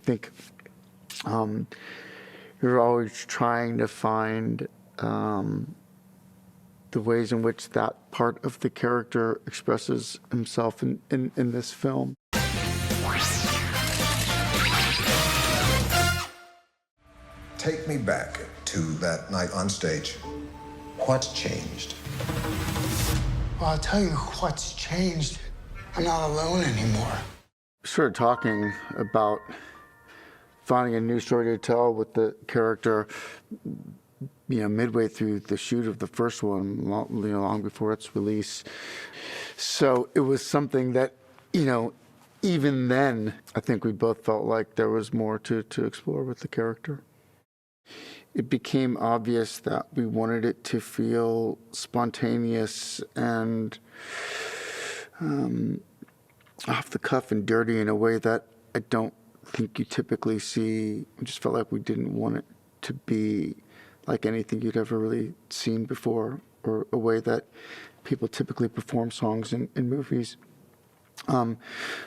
think you're always trying to find the ways in which that part of the character expresses himself in this film. Take me back to that night on stage. What's changed? Well, I'll tell you what's changed. I'm not alone anymore. Started talking about finding a new story to tell with the character, midway through the shoot of the first one, long before its release. So it was something that, even then, I think we both felt like there was more to explore with the character. It became obvious that we wanted it to feel spontaneous and off the cuff and dirty in a way that I don't think you typically see. We just felt like we didn't want it to be like anything you'd ever really seen before, or a way that people typically perform songs in movies.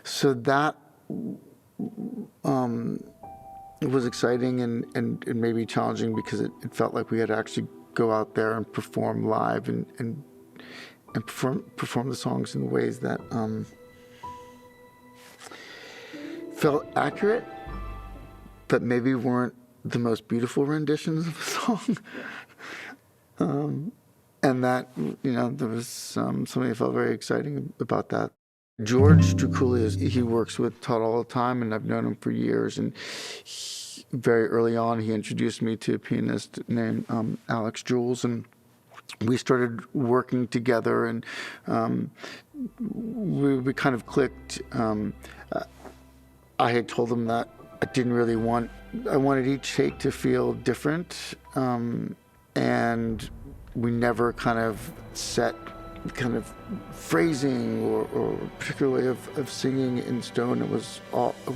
So that it was exciting and maybe challenging, because it felt like we had to actually go out there and perform live and perform the songs in ways that felt accurate, but maybe weren't the most beautiful renditions of the song. And that, there was something that felt very exciting about that. George Drakoulias, he works with Todd all the time, and I've known him for years. And very early on, he introduced me to a pianist named Alex Jules, and we started working together, and we kind of clicked. I had told him that I wanted each take to feel different, and we never kind of set phrasing or particular way of singing in stone. It was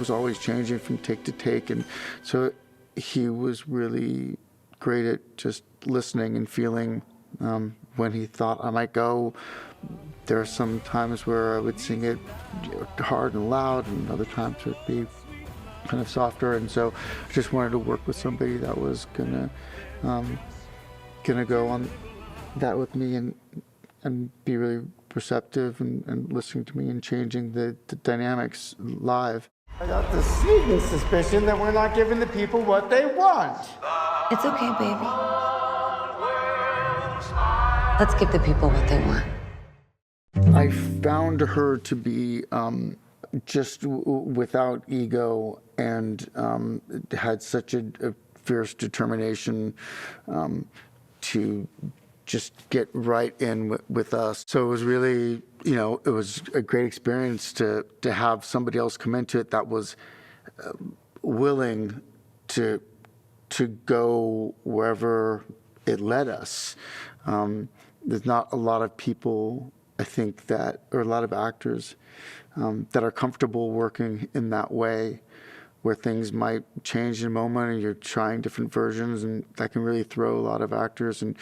always changing from take to take, and so he was really great at just listening and feeling when he thought I might go. There are some times where I would sing it hard and loud, and other times it would be kind of softer, and so I just wanted to work with somebody that was gonna go on that with me and be really receptive and listening to me and changing the dynamics live. I got the sneaking suspicion that we're not giving the people what they want. It's okay, baby. Let's give the people what they want. I found her to be just without ego, and had such a fierce determination to just get right in with us. So it was really, it was a great experience to have somebody else come into it that was willing to go wherever it led us. There's not a lot of people, I think, or a lot of actors that are comfortable working in that way, where things might change in a moment and you're trying different versions, and that can really throw a lot of actors. And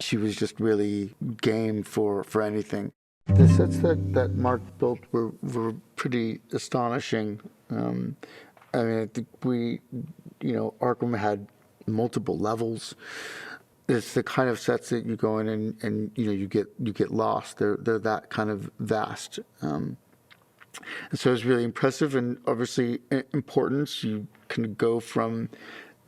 she was just really game for anything. The sets that Mark built were pretty astonishing. I think Arkham had multiple levels. It's the kind of sets that you go in and you get lost. They're that kind of vast. And so it's really impressive, and obviously important. You can go from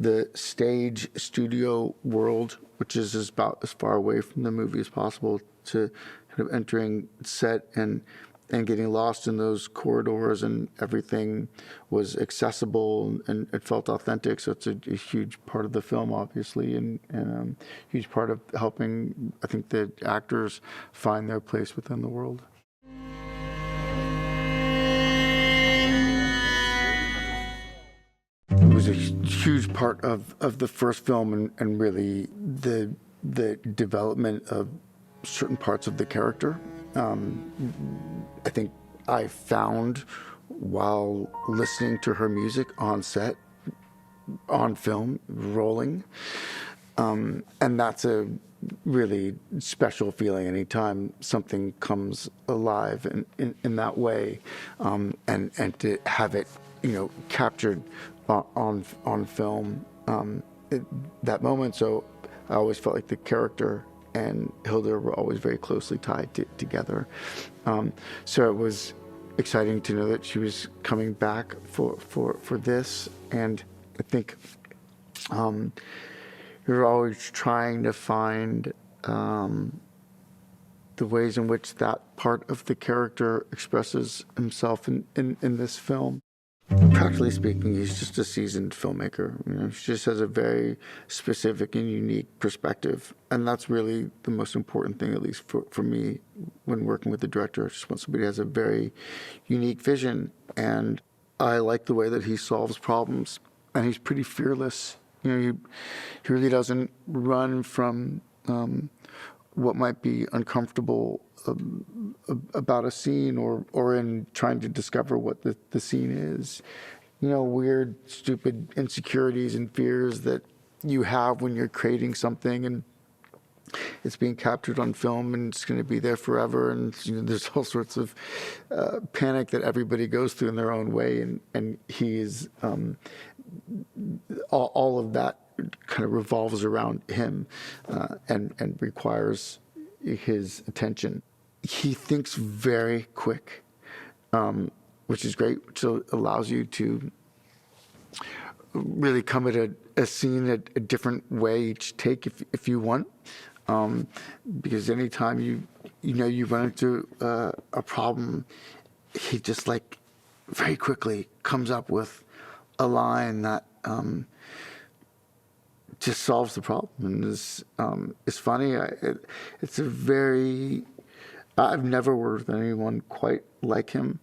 the stage studio world, which is about as far away from the movie as possible, to kind of entering set and getting lost in those corridors, and everything was accessible and it felt authentic. So it's a huge part of the film, obviously, and a huge part of helping, I think, the actors find their place within the world. It was a huge part of the first film, and really the development of certain parts of the character. I think I found, while listening to her music on set, on film, rolling, and that's a really special feeling anytime something comes alive in that way, and to have it captured on film that moment. So I always felt like the character and Hilda were always very closely tied together. So it was exciting to know that she was coming back for this, and I think you're always trying to find the ways in which that part of the character expresses himself in this film. Practically speaking, he's just a seasoned filmmaker. He just has a very specific and unique perspective, and that's really the most important thing, at least for me, when working with the director. I just want somebody who has a very unique vision, and I like the way that he solves problems, and he's pretty fearless. He really doesn't run from what might be uncomfortable about a scene or in trying to discover what the scene is. Weird, stupid insecurities and fears that you have when you're creating something and it's being captured on film and it's going to be there forever. And there's all sorts of panic that everybody goes through in their own way. And he's all of that kind of revolves around him and requires his attention. He thinks very quick, which is great, which allows you to really come at a scene a different way each take if you want. Because anytime you run into a problem, he just very quickly comes up with a line that just solves the problem and is funny. It's a very... I've never worked with anyone quite like him.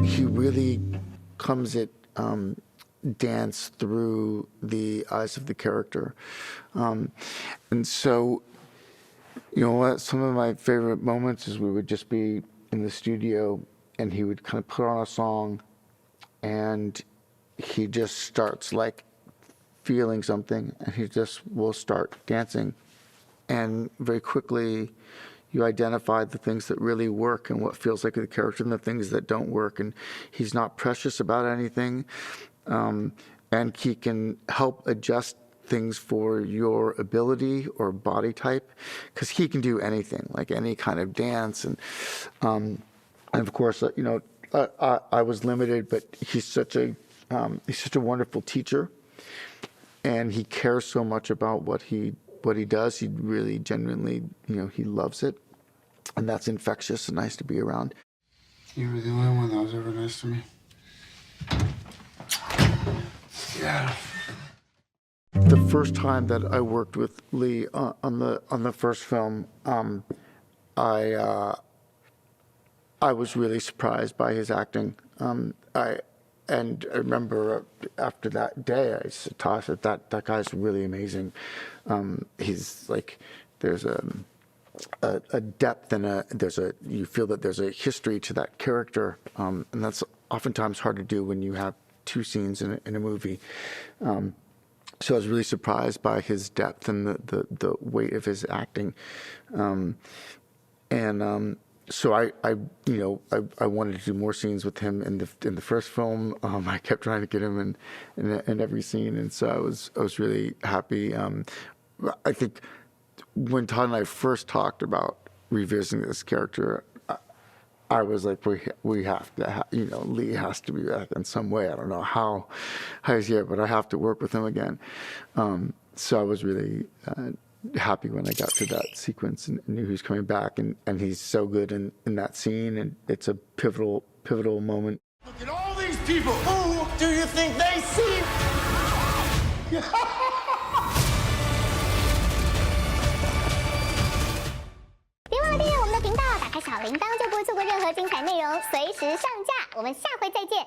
He really comes at dance through the eyes of the character. And so, some of my favorite moments is we would just be in the studio and he would kind of put on a song and he just starts feeling something and he just will start dancing. And very quickly you identify the things that really work and what feels like the character and the things that don't work. And he's not precious about anything. And he can help adjust things for your ability or body type, because he can do anything, like any kind of dance. And of course, I was limited, but he's such a wonderful teacher, and he cares so much about what he does. He really genuinely, he loves it, and that's infectious and nice to be around. You were the only one that was ever nice to me. Yeah. The first time that I worked with Lee on the first film, I was really surprised by his acting. I remember after that day, I said, Todd, that guy's really amazing. He's there's a depth and you feel that there's a history to that character, and that's oftentimes hard to do when you have two scenes in a movie. So I was really surprised by his depth and the weight of his acting, so I wanted to do more scenes with him in the first film. I kept trying to get him in every scene, and so I was really happy. I think when Todd and I first talked about revisiting this character, I was like, we have to, Lee has to be back in some way. I don't know how he's here, but I have to work with him again. So I was really happy when I got to that sequence and knew he was coming back, and he's so good in that scene, and it's a pivotal moment. Look at all these people. Who do you think they see? 别忘了订阅我们的频道，打开小铃铛就不会错过任何精彩内容，随时上架。我们下回再见。